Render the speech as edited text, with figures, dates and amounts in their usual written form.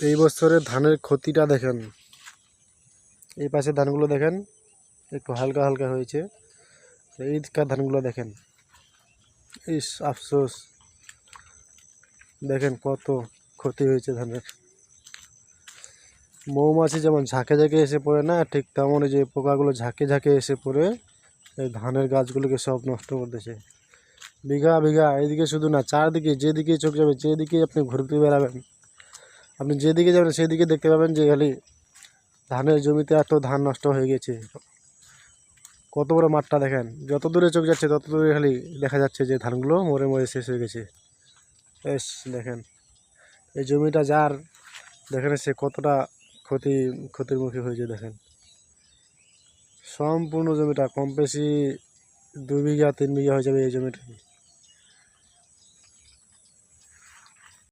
এই বছরের ধানের ক্ষতিটা দেখেন, এই পাশে ধানগুলো দেখেন একটু হালকা হালকা হয়েছে, এই দিককার ধানগুলো দেখেন, ইস আফসোস, দেখেন কত ক্ষতি হয়েছে ধানের। মৌমাছি যেমন ঝাঁকে ঝাঁকে এসে পড়ে না, ঠিক তেমনই যে পোকাগুলো ঝাঁকে ঝাঁকে এসে পড়ে এই ধানের গাছগুলোকে সব নষ্ট করতেছে। বিঘা বিঘা, এইদিকে শুধু না, চারদিকে যেদিকে চোখ যাবে, যেদিকে আপনি ঘুরতে বেড়াবেন, আপনি যেদিকে যাবেন সেদিকে দেখতে পাবেন যে খালি ধানের জমিতে এত ধান নষ্ট হয়ে গেছে। কত বড় মাঠটা দেখেন, যত দূরে চোখ যাচ্ছে তত দূরে খালি দেখা যাচ্ছে যে ধানগুলো মরে মরে শেষ হয়ে গেছে। বেশ দেখেন এই জমিটা যার, দেখেন সে কতটা ক্ষতির মুখে হয়েছে। দেখেন সম্পূর্ণ জমিটা কম বেশি 2 বিঘা 3 বিঘা হয়ে যাবে এই জমিটা।